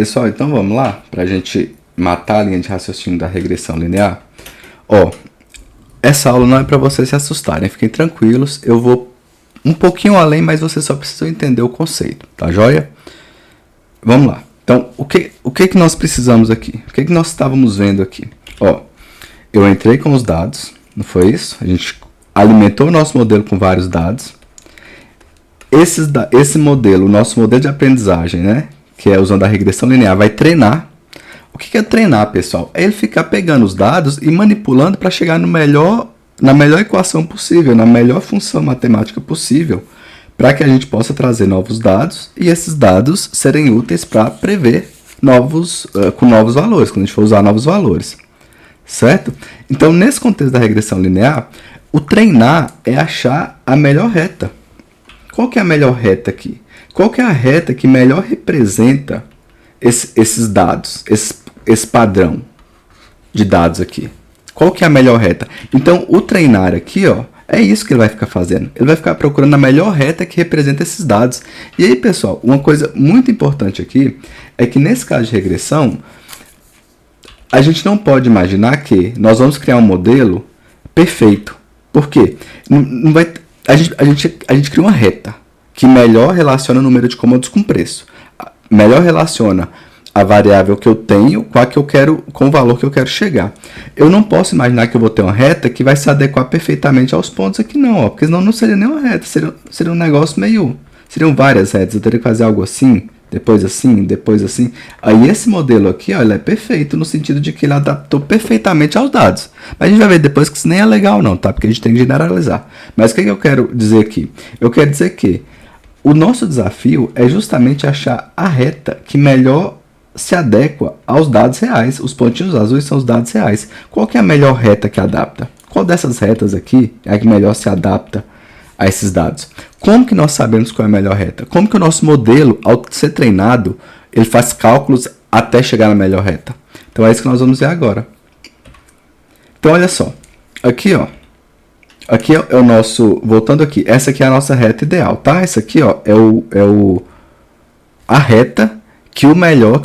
Pessoal, então vamos lá, para a gente matar a linha de raciocínio da regressão linear. Ó, essa aula não é para vocês se assustarem, fiquem tranquilos, eu vou um pouquinho além, mas vocês só precisam entender o conceito, tá joia? Vamos lá. Então, o que nós precisamos aqui? O que nós estávamos vendo aqui? Ó, eu entrei com os dados, não foi isso? A gente alimentou o nosso modelo com vários dados. Esse modelo, o nosso modelo de aprendizagem, né? Que é usando a regressão linear, vai treinar. O que é treinar, pessoal? É ele ficar pegando os dados e manipulando para chegar na melhor equação possível, na melhor função matemática possível, para que a gente possa trazer novos dados e esses dados serem úteis para prever com novos valores, quando a gente for usar novos valores. Certo? Então, nesse contexto da regressão linear, o treinar é achar a melhor reta. Qual que é a melhor reta aqui? Qual que é a reta que melhor representa esses dados, esse padrão de dados aqui? Qual que é a melhor reta? Então, o treinar aqui, ó, é isso que ele vai ficar fazendo. Ele vai ficar procurando a melhor reta que representa esses dados. E aí, pessoal, uma coisa muito importante aqui é que nesse caso de regressão, a gente não pode imaginar que nós vamos criar um modelo perfeito. Por quê? A gente cria uma reta que melhor relaciona o número de cômodos com preço. Melhor relaciona a variável que eu tenho com a que eu quero, com o valor que eu quero chegar. Eu não posso imaginar que eu vou ter uma reta que vai se adequar perfeitamente aos pontos aqui não, ó, porque senão não seria nem uma reta, seria um negócio meio... Seriam várias retas, eu teria que fazer algo assim, depois assim, depois assim. Aí esse modelo aqui, ó, ele é perfeito no sentido de que ele adaptou perfeitamente aos dados. Mas a gente vai ver depois que isso nem é legal não, tá? Porque a gente tem que generalizar. Mas o que eu quero dizer aqui? Eu quero dizer que o nosso desafio é justamente achar a reta que melhor se adequa aos dados reais. Os pontinhos azuis são os dados reais. Qual que é a melhor reta que adapta? Qual dessas retas aqui é a que melhor se adapta a esses dados? Como que nós sabemos qual é a melhor reta? Como que o nosso modelo, ao ser treinado, ele faz cálculos até chegar na melhor reta? Então é isso que nós vamos ver agora. Então olha só, aqui ó, aqui é o nosso, voltando aqui, essa aqui é a nossa reta ideal, tá? Essa aqui ó, a reta que o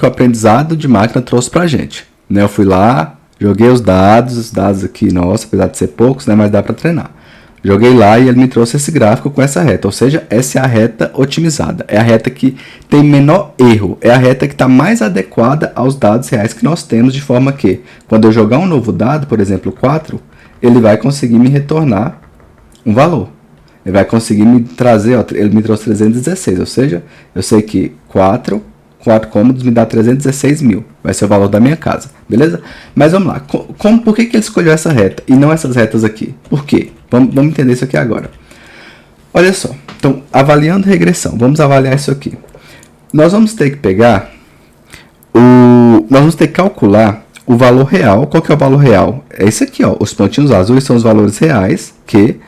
aprendizado de máquina trouxe pra gente. Né? Eu fui lá, joguei os dados aqui, nossa, apesar de ser poucos, né, mas dá para treinar. Joguei lá e ele me trouxe esse gráfico com essa reta, ou seja, essa é a reta otimizada, é a reta que tem menor erro, é a reta que está mais adequada aos dados reais que nós temos, de forma que, quando eu jogar um novo dado, por exemplo, 4, ele vai conseguir me retornar um valor. Ele vai conseguir me trazer, ó, ele me trouxe 316, ou seja, eu sei que 4 cômodos me dá 316 mil. Vai ser o valor da minha casa, beleza? Mas vamos lá. Por que ele escolheu essa reta e não essas retas aqui? Por quê? Vamos entender isso aqui agora. Olha só. Então, avaliando regressão. Vamos avaliar isso aqui. Nós vamos ter que pegar nós vamos ter que calcular o valor real. Qual que é o valor real? É esse aqui, ó. Os pontinhos azuis são os valores reais que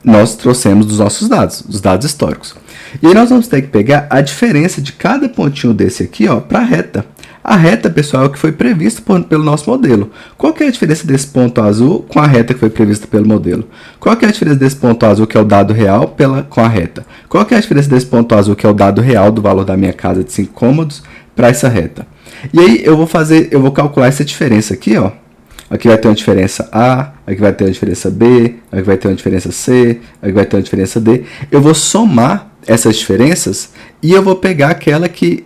nós trouxemos dos nossos dados, dos dados históricos. E aí nós vamos ter que pegar a diferença de cada pontinho desse aqui, ó, para a reta. A reta, pessoal, é o que foi previsto pelo nosso modelo. Qual que é a diferença desse ponto azul com a reta que foi prevista pelo modelo? Qual que é a diferença desse ponto azul, que é o dado real, com a reta? Qual que é a diferença desse ponto azul, que é o dado real do valor da minha casa de 5 cômodos, para essa reta? E aí eu vou calcular essa diferença aqui, ó. Aqui vai ter uma diferença A, aqui vai ter uma diferença B, aqui vai ter uma diferença C, aqui vai ter uma diferença D. Eu vou somar essas diferenças e eu vou pegar aquela que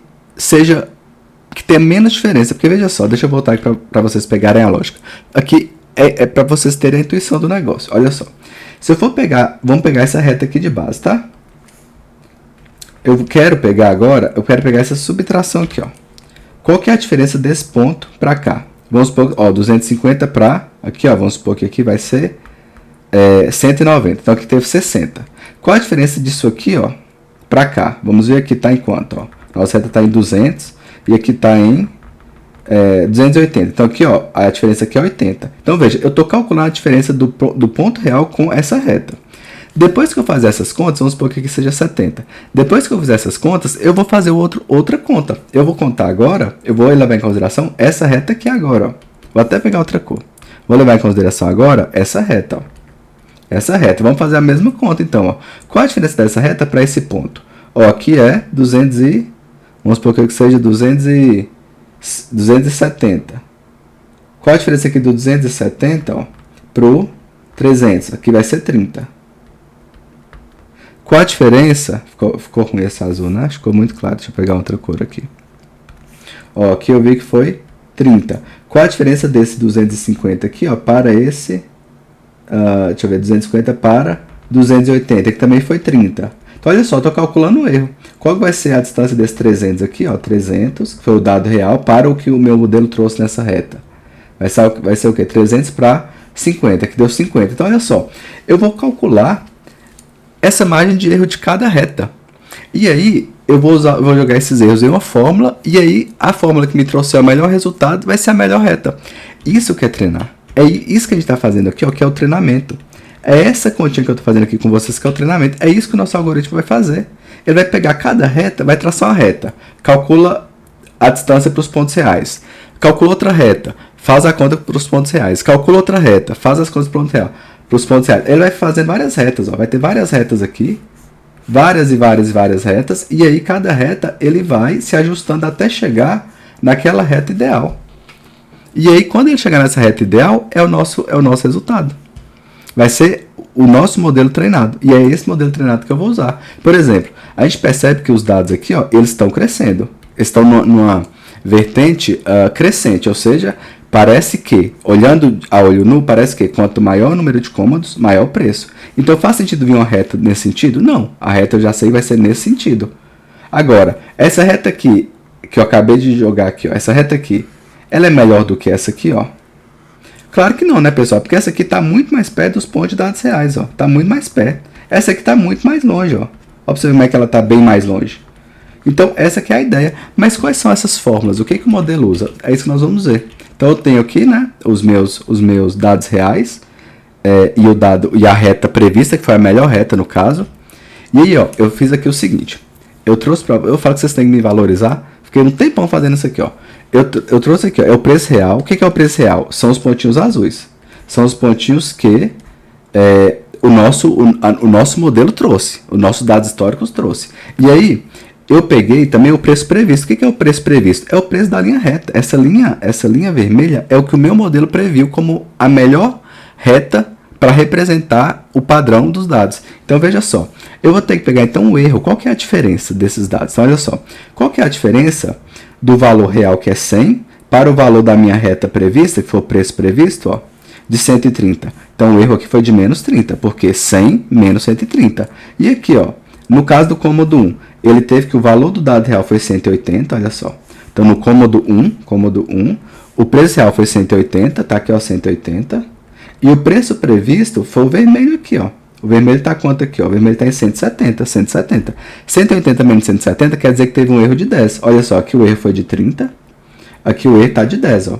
tenha menos diferença. Porque veja só, deixa eu voltar aqui para vocês pegarem a lógica. Aqui é para vocês terem a intuição do negócio. Olha só. Se eu for pegar, vamos pegar essa reta aqui de base, tá? Eu quero pegar essa subtração aqui, ó. Qual que é a diferença desse ponto para cá? Vamos supor, ó, 250 para aqui, ó, vamos supor que aqui vai ser 190. Então aqui teve 60. Qual a diferença disso aqui, ó, para cá? Vamos ver aqui está em quanto, ó. Nossa reta está em 200 e aqui está em 280. Então aqui, ó, a diferença aqui é 80. Então veja, eu estou calculando a diferença do ponto real com essa reta. Depois que eu fazer essas contas, vamos supor que aqui seja 70. Depois que eu fizer essas contas, eu vou fazer outra conta. Eu vou contar agora, eu vou levar em consideração essa reta aqui agora, ó. Vou até pegar outra cor. Vou levar em consideração agora essa reta, ó. Essa reta. Vamos fazer a mesma conta, então, ó. Qual a diferença dessa reta para esse ponto? Ó, aqui é 200 e... Vamos supor que seja 200 e... 270. Qual a diferença aqui do 270, ó, pro 300? Aqui vai ser 30. Qual a diferença? Ficou ruim esse azul, né? Ficou muito claro. Deixa eu pegar outra cor aqui. Ó, aqui eu vi que foi 30. Qual a diferença desse 250 aqui, ó, para esse... deixa eu ver, 250 para 280, que também foi 30. Então, olha só, estou calculando o erro. Qual vai ser a distância desse 300 aqui, ó? 300, que foi o dado real, para o que o meu modelo trouxe nessa reta. Vai ser o quê? 300 para 50, que deu 50. Então, olha só, eu vou calcular essa margem de erro de cada reta. E aí, eu vou jogar esses erros em uma fórmula, e aí a fórmula que me trouxe o melhor resultado vai ser a melhor reta. Isso que é treinar. É isso que a gente está fazendo aqui, ó, que é o treinamento. É essa continha que eu estou fazendo aqui com vocês que é o treinamento. É isso que o nosso algoritmo vai fazer. Ele vai pegar cada reta, vai traçar uma reta, calcula a distância para os pontos reais, calcula outra reta, faz a conta para os pontos reais, calcula outra reta, faz as contas para os pontos reais. Ele vai fazendo várias retas, ó, vai ter várias retas aqui, várias e várias e várias retas, e aí cada reta ele vai se ajustando até chegar naquela reta ideal. E aí quando ele chegar nessa reta ideal, é o nosso resultado. Vai ser o nosso modelo treinado. E é esse modelo treinado que eu vou usar. Por exemplo, a gente percebe que os dados aqui, ó, eles estão crescendo. Eles estão numa vertente crescente. Ou seja, parece que, olhando a olho nu, parece que quanto maior o número de cômodos, maior o preço. Então faz sentido vir uma reta nesse sentido? Não. A reta eu já sei vai ser nesse sentido. Agora, essa reta aqui, que eu acabei de jogar aqui, ó, essa reta aqui, ela é melhor do que essa aqui, ó? Claro que não, né, pessoal? Porque essa aqui está muito mais perto dos pontos de dados reais, ó. Está muito mais perto. Essa aqui está muito mais longe, ó. Ó para você ver como é que ela está bem mais longe. Então, essa aqui é a ideia. Mas quais são essas fórmulas? O que o modelo usa? É isso que nós vamos ver. Então, eu tenho aqui, né, os meus dados reais e a reta prevista, que foi a melhor reta no caso. E aí, ó, eu fiz aqui o seguinte. Eu falo que vocês têm que me valorizar. Fiquei um tempão fazendo isso aqui, ó. Eu trouxe aqui, ó, é o preço real. O que é o preço real? São os pontinhos azuis. São os pontinhos que o nosso modelo trouxe. Os nossos dados históricos trouxe. E aí, eu peguei também o preço previsto. O que é o preço previsto? É o preço da linha reta. Essa linha vermelha é o que o meu modelo previu como a melhor reta para representar o padrão dos dados. Então, veja só. Eu vou ter que pegar, então, o erro. Qual que é a diferença desses dados? Então, olha só. Qual que é a diferença do valor real, que é 100, para o valor da minha reta prevista, que foi o preço previsto, ó, de 130. Então, o erro aqui foi de menos 30, porque 100 menos 130. E aqui, ó, no caso do cômodo 1, ele teve que o valor do dado real foi 180, olha só. Então, no cômodo 1, o preço real foi 180, tá aqui, ó, 180. E o preço previsto foi o vermelho aqui, ó. O vermelho está quanto aqui? Ó? O vermelho está em 170. 180 menos 170 quer dizer que teve um erro de 10. Olha só, aqui o erro foi de 30. Aqui o erro está de 10. Ó.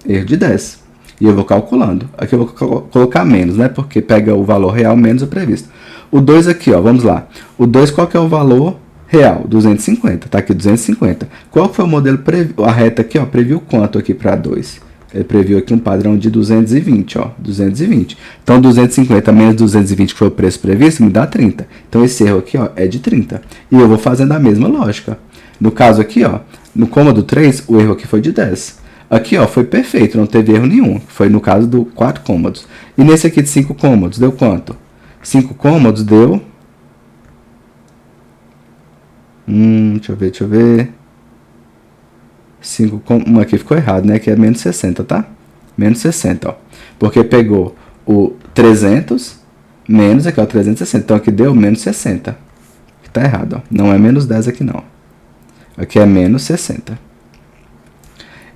Erro de 10. E eu vou calculando. Aqui eu vou colocar menos, né? Porque pega o valor real menos o previsto. O 2 aqui, ó, vamos lá. O 2, qual que é o valor real? 250. Está aqui 250. Qual foi o modelo? A reta aqui, ó, previu quanto aqui para 2? Ele previu aqui um padrão de 220, ó, 220. Então, 250 menos 220, que foi o preço previsto, me dá 30. Então, esse erro aqui, ó, é de 30. E eu vou fazendo a mesma lógica. No caso aqui, ó, no cômodo 3, o erro aqui foi de 10. Aqui, ó, foi perfeito, não teve erro nenhum. Foi no caso do 4 cômodos. E nesse aqui de 5 cômodos, deu quanto? 5 cômodos deu... deixa eu ver... 5, aqui ficou errado, né? Que é menos 60, tá? Menos 60, ó. Porque pegou o 300 menos aqui, ó, 360. Então, aqui deu menos 60. Aqui tá errado, ó. Não é menos 10 aqui, não. Aqui é menos 60.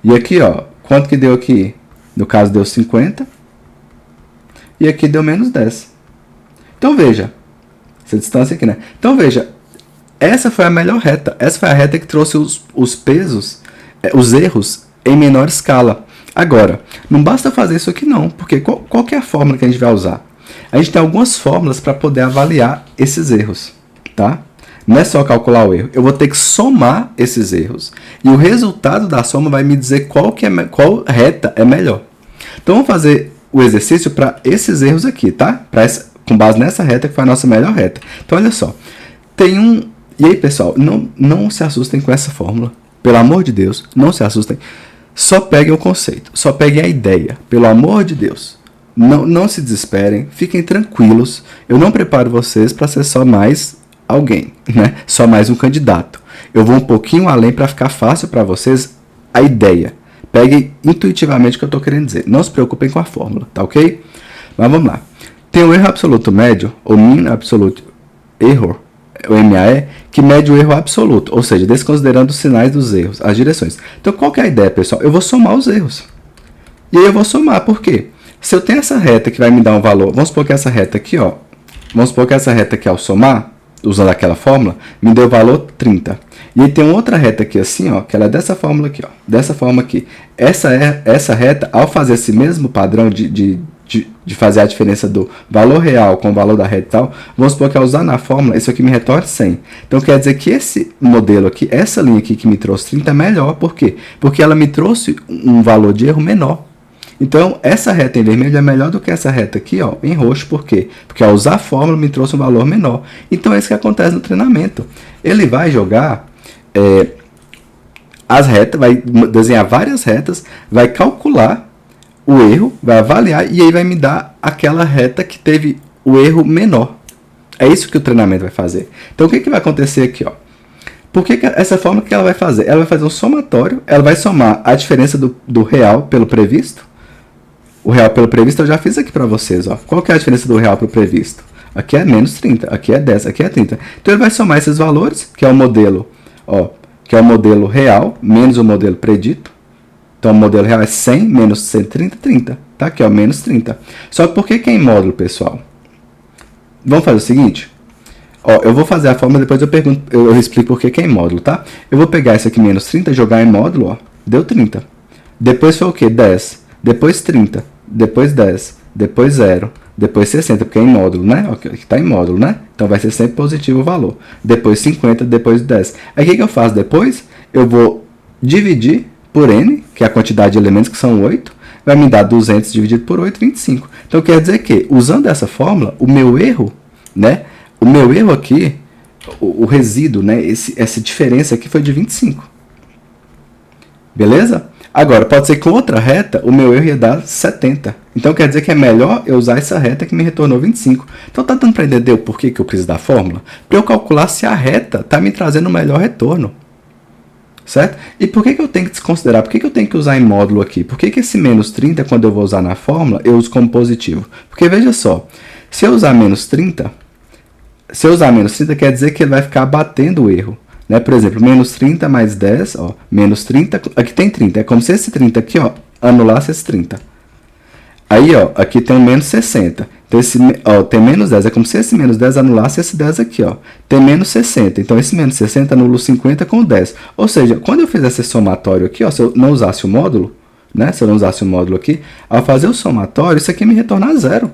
E aqui, ó, quanto que deu aqui? No caso, deu 50. E aqui deu menos 10. Então, veja. Essa distância aqui, né? Então, veja. Essa foi a melhor reta. Essa foi a reta que trouxe os pesos, os erros em menor escala. Agora, não basta fazer isso aqui não, porque qual que é a fórmula que a gente vai usar? A gente tem algumas fórmulas para poder avaliar esses erros, tá? Não é só calcular o erro, eu vou ter que somar esses erros e o resultado da soma vai me dizer qual reta é melhor. Então, vamos fazer o exercício para esses erros aqui, tá? Com base nessa reta que foi a nossa melhor reta. Então, olha só, E aí, pessoal, não se assustem com essa fórmula. Pelo amor de Deus, não se assustem. Só peguem o conceito, só peguem a ideia. Pelo amor de Deus. Não se desesperem, fiquem tranquilos. Eu não preparo vocês para ser só mais alguém, né? Só mais um candidato. Eu vou um pouquinho além para ficar fácil para vocês a ideia. Peguem intuitivamente o que eu estou querendo dizer. Não se preocupem com a fórmula, tá ok? Mas vamos lá. Tem o erro absoluto médio, ou mean absolute error, o MAE, que mede o erro absoluto, ou seja, desconsiderando os sinais dos erros, as direções. Então, qual que é a ideia, pessoal? Eu vou somar os erros. E aí eu vou somar, por quê? Se eu tenho essa reta que vai me dar um valor, vamos supor que essa reta aqui, ó, vamos supor que essa reta aqui, ao somar, usando aquela fórmula, me deu o valor 30. E aí tem outra reta aqui assim, ó, que ela é dessa fórmula aqui, ó, dessa forma aqui. Essa reta, ao fazer esse mesmo padrão de fazer a diferença do valor real com o valor da reta e tal, vamos supor que ao usar na fórmula, isso aqui me retorna 100. Então quer dizer que esse modelo aqui, essa linha aqui que me trouxe 30 é melhor. Por quê? Porque ela me trouxe um valor de erro menor. Então, essa reta em vermelho é melhor do que essa reta aqui, ó, em roxo. Por quê? Porque ao usar a fórmula me trouxe um valor menor. Então, é isso que acontece no treinamento. Ele vai jogar as retas, vai desenhar várias retas, vai calcular o erro, vai avaliar e aí vai me dar aquela reta que teve o erro menor. É isso que o treinamento vai fazer. Então, o que vai acontecer aqui, ó? Por que essa fórmula que ela vai fazer? Ela vai fazer um somatório, ela vai somar a diferença do real pelo previsto. O real pelo previsto eu já fiz aqui para vocês, ó. Qual que é a diferença do real para o previsto? Aqui é menos 30, aqui é 10, aqui é 30. Então ele vai somar esses valores, que é o modelo, ó, que é o modelo real menos o modelo predito. Então o modelo real é 100 menos 130, 30, tá? Aqui, ó, menos 30. Só que por que é em módulo, pessoal? Vamos fazer o seguinte, ó, eu vou fazer a fórmula, depois eu explico por que é em módulo, tá? Eu vou pegar esse aqui menos 30, jogar em módulo, ó, deu 30. Depois foi o quê? 10. Depois 30, depois 10, depois 0, depois 60, porque é em módulo, né? Aqui está em módulo, né? Então vai ser sempre positivo o valor. Depois 50, depois 10. Aí o que eu faço depois? Eu vou dividir por n, que é a quantidade de elementos, que são 8, vai me dar 200 dividido por 8, 25. Então quer dizer que, usando essa fórmula, o meu erro, né? O meu erro aqui, o resíduo, né? Essa diferença aqui foi de 25. Beleza? Agora, pode ser que com outra reta, o meu erro ia dar 70. Então, quer dizer que é melhor eu usar essa reta que me retornou 25. Então, tá dando para entender o porquê que eu preciso da fórmula? Para eu calcular se a reta está me trazendo o melhor retorno. Certo? E por que eu tenho que desconsiderar? Por que eu tenho que usar em módulo aqui? Por que esse menos 30, quando eu vou usar na fórmula, eu uso como positivo? Porque, veja só, se eu usar menos 30, quer dizer que ele vai ficar batendo o erro. Né? Por exemplo, menos 30 mais 10, ó, menos 30, aqui tem 30, é como se esse 30 aqui, ó, anulasse esse 30. Aí, ó, aqui tem um menos 60, então esse, ó, tem menos 10, é como se esse menos 10 anulasse esse 10 aqui, ó. Tem menos 60, então esse menos 60 anula o 50 com o 10. Ou seja, quando eu fizesse esse somatório aqui, ó, se eu não usasse o módulo, né, se eu não usasse o módulo aqui, ao fazer o somatório, isso aqui me retornar zero.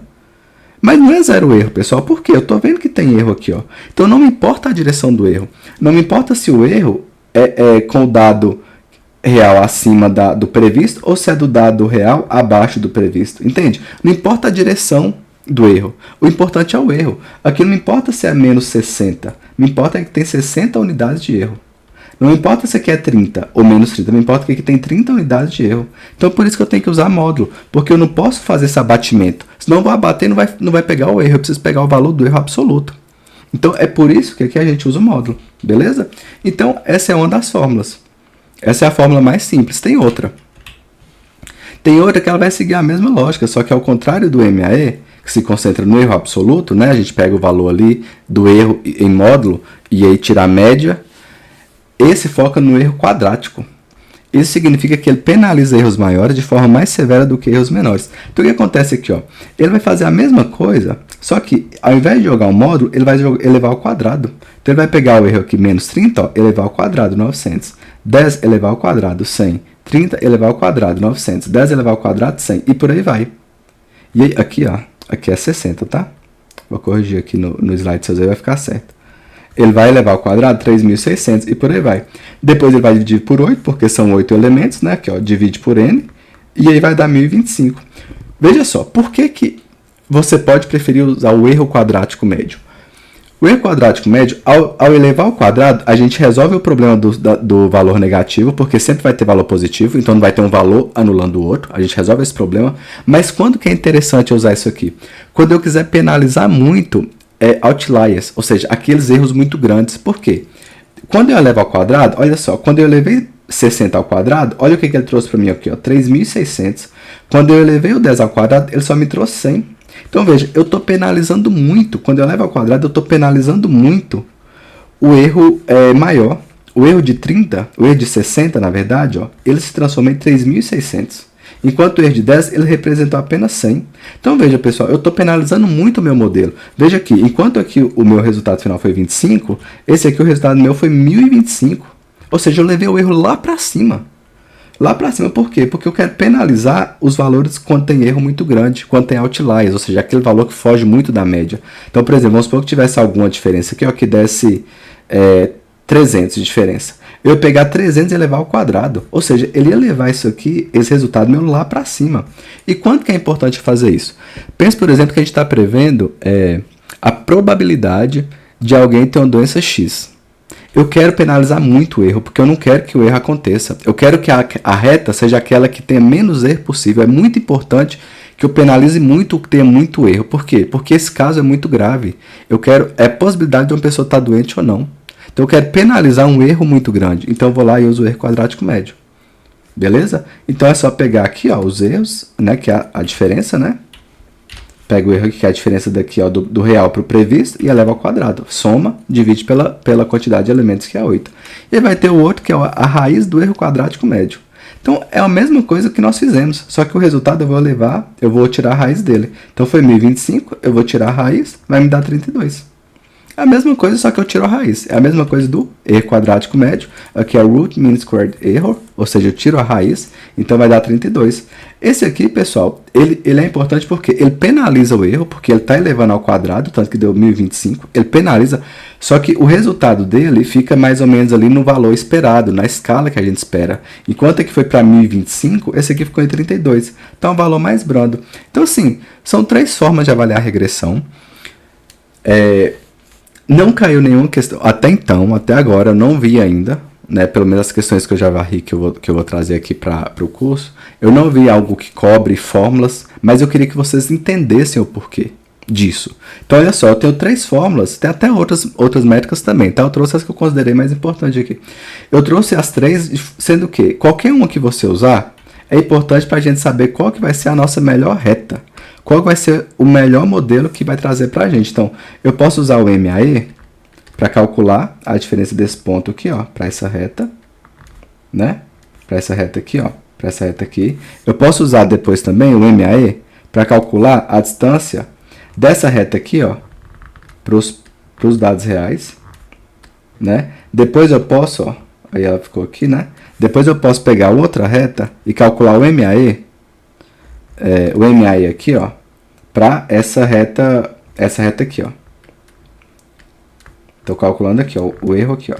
Mas não é zero erro, pessoal. Por quê? Eu estou vendo que tem erro aqui, ó. Então não me importa a direção do erro. Não me importa se o erro é com o dado real acima do previsto ou se é do dado real abaixo do previsto. Entende? Não importa a direção do erro. O importante é o erro. Aqui não importa se é menos 60. Me importa que tem 60 unidades de erro. Não importa se aqui é 30 ou menos 30, não importa que aqui tem 30 unidades de erro. Então, por isso que eu tenho que usar módulo, porque eu não posso fazer esse abatimento. Senão eu vou abater e não vai pegar o erro, eu preciso pegar o valor do erro absoluto. Então, é por isso que aqui a gente usa o módulo, beleza? Então, essa é uma das fórmulas. Essa é a fórmula mais simples. Tem outra. Tem outra que ela vai seguir a mesma lógica, só que ao contrário do MAE, que se concentra no erro absoluto, né? A gente pega o valor ali do erro em módulo e aí tira a média. Esse foca no erro quadrático. Isso significa que ele penaliza erros maiores de forma mais severa do que erros menores. Então, o que acontece aqui? Ó? Ele vai fazer a mesma coisa, só que ao invés de jogar um módulo, ele vai elevar ao quadrado. Então, ele vai pegar o erro aqui, menos 30, ó, elevar ao quadrado, 900. 10 elevar ao quadrado, 100. 30 elevar ao quadrado, 900. 10 elevar ao quadrado, 100. E por aí vai. E aí, aqui, ó, aqui é 60, tá? Vou corrigir aqui no slide, seus aí vai ficar certo. Ele vai elevar ao quadrado 3.600 e por aí vai. Depois ele vai dividir por 8, porque são 8 elementos, né? Aqui, ó, divide por n, e aí vai dar 1.025. Veja só, por que você pode preferir usar o erro quadrático médio? O erro quadrático médio, ao elevar ao quadrado, a gente resolve o problema do valor negativo, porque sempre vai ter valor positivo, então não vai ter um valor anulando o outro, a gente resolve esse problema. Mas quando que é interessante usar isso aqui? Quando eu quiser penalizar muito outliers, ou seja, aqueles erros muito grandes. Por quê? Quando eu elevo ao quadrado, olha só, quando eu elevei 60 ao quadrado, olha o que ele trouxe para mim aqui, ó, 3.600. Quando eu elevei o 10 ao quadrado, ele só me trouxe 100. Então veja, eu estou penalizando muito, quando eu elevo ao quadrado, eu estou penalizando muito o erro maior. O erro de 30, o erro de 60, na verdade, ó, ele se transforma em 3.600. Enquanto o erro de 10, ele representou apenas 100. Então veja, pessoal, eu estou penalizando muito o meu modelo. Veja aqui, enquanto aqui o meu resultado final foi 25, esse aqui o resultado meu foi 1.025. Ou seja, eu levei o erro lá para cima. Lá para cima, por quê? Porque eu quero penalizar os valores quando tem erro muito grande, quando tem outliers, ou seja, aquele valor que foge muito da média. Então, por exemplo, vamos supor que tivesse alguma diferença aqui, ó, que desse 300 de diferença. Eu ia pegar 300 e levar ao quadrado, ou seja, ele ia levar isso aqui, esse resultado meu lá para cima. E quanto que é importante fazer isso? Pense, por exemplo, que a gente está prevendo a probabilidade de alguém ter uma doença X. Eu quero penalizar muito o erro, porque eu não quero que o erro aconteça. Eu quero que a reta seja aquela que tenha menos erro possível. É muito importante que eu penalize muito o que tenha muito erro. Por quê? Porque esse caso é muito grave. Eu quero a possibilidade de uma pessoa estar doente ou não. Então eu quero penalizar um erro muito grande. Então eu vou lá e uso o erro quadrático médio. Beleza? Então é só pegar aqui, ó, os erros, né, que é a diferença, né? Pega o erro aqui, que é a diferença daqui, ó, do real para o previsto, e eleva ao quadrado. Soma, divide pela quantidade de elementos, que é 8. E vai ter o outro, que é a raiz do erro quadrático médio. Então, é a mesma coisa que nós fizemos, só que o resultado eu vou tirar a raiz dele. Então, foi 1025, eu vou tirar a raiz, vai me dar 32. É a mesma coisa, só que eu tiro a raiz. É a mesma coisa do erro quadrático médio. Aqui é root mean squared error, ou seja, eu tiro a raiz, então vai dar 32. Esse aqui, pessoal, ele é importante porque ele penaliza o erro, porque ele está elevando ao quadrado, tanto que deu 1025. Ele penaliza, só que o resultado dele fica mais ou menos ali no valor esperado, na escala que a gente espera. Enquanto aqui foi para 1025, esse aqui ficou em 32. Então é um valor mais brando. Então, assim, são 3 formas de avaliar a regressão. Não caiu nenhuma questão, até então, até agora, eu não vi ainda, né, pelo menos as questões que eu já varri, que eu vou trazer aqui para o curso, eu não vi algo que cobre fórmulas, mas eu queria que vocês entendessem o porquê disso. Então, olha só, eu tenho 3 fórmulas, tem até outras métricas também, tá? Eu trouxe as que eu considerei mais importantes aqui. Eu trouxe as 3, sendo que qualquer uma que você usar, é importante para a gente saber qual que vai ser a nossa melhor reta. Qual vai ser o melhor modelo que vai trazer para a gente. Então, eu posso usar o MAE para calcular a diferença desse ponto aqui, ó, para essa reta, né? Para essa reta aqui, ó, para essa reta aqui. Eu posso usar depois também o MAE para calcular a distância dessa reta aqui, ó, para os dados reais, né? Depois eu posso, ó, aí ela ficou aqui, né? Depois eu posso pegar outra reta e calcular o MAE, aqui, ó, para essa reta aqui, ó. Estou calculando aqui, ó, o erro aqui, ó.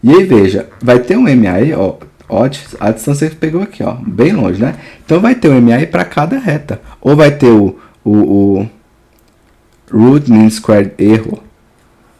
E aí, veja, vai ter um MAE, ó, a distância que pegou aqui, ó, bem longe, né? Então, vai ter um MAE para cada reta. Ou vai ter o root mean squared erro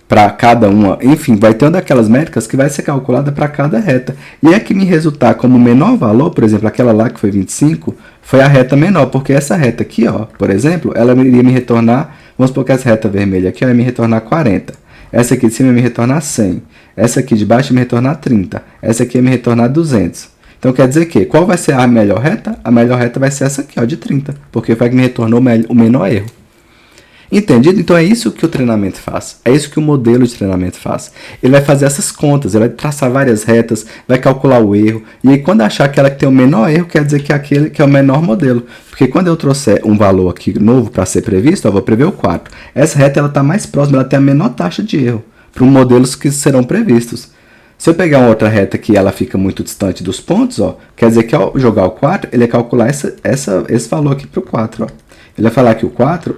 para cada uma. Enfim, vai ter uma daquelas métricas que vai ser calculada para cada reta. E é que me resultar como menor valor, por exemplo, aquela lá que foi 25, foi a reta menor, porque essa reta aqui, ó, por exemplo, ela iria me retornar, vamos supor que essa reta vermelha aqui, ó, ia me retornar 40. Essa aqui de cima ia me retornar 100. Essa aqui de baixo ia me retornar 30. Essa aqui ia me retornar 200. Então, quer dizer que, qual vai ser a melhor reta? A melhor reta vai ser essa aqui, ó, de 30, porque foi a que me retornou o menor erro. Entendido? Então é isso que o treinamento faz. É isso que o modelo de treinamento faz. Ele vai fazer essas contas, ele vai traçar várias retas, vai calcular o erro. E aí quando achar aquela que tem o menor erro, quer dizer que é aquele que é o menor modelo. Porque quando eu trouxer um valor aqui novo para ser previsto, eu vou prever o 4. Essa reta está mais próxima, ela tem a menor taxa de erro para os modelos que serão previstos. Se eu pegar uma outra reta que ela fica muito distante dos pontos, ó, quer dizer que ao jogar o 4, ele vai calcular esse valor aqui para o 4. Ó. Ele vai falar que o 4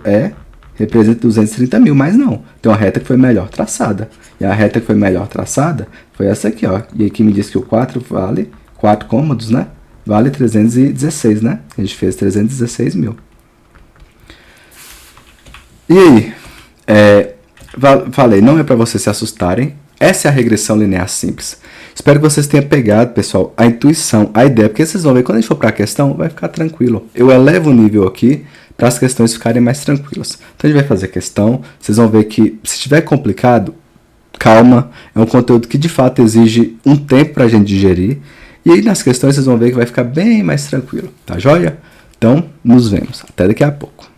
representa 230 mil, mas não. Tem uma reta que foi melhor traçada. E a reta que foi melhor traçada foi essa aqui, ó. E aqui me diz que o 4 vale 4 cômodos, né? Vale 316, né? A gente fez 316 mil. E aí? Falei, não é para vocês se assustarem. Essa é a regressão linear simples. Espero que vocês tenham pegado, pessoal, a intuição, a ideia, porque vocês vão ver, quando a gente for para a questão, vai ficar tranquilo. Eu elevo o nível aqui para as questões ficarem mais tranquilas. Então a gente vai fazer a questão, vocês vão ver que se estiver complicado, calma, é um conteúdo que de fato exige um tempo para a gente digerir. E aí nas questões vocês vão ver que vai ficar bem mais tranquilo, tá joia? Então, nos vemos. Até daqui a pouco.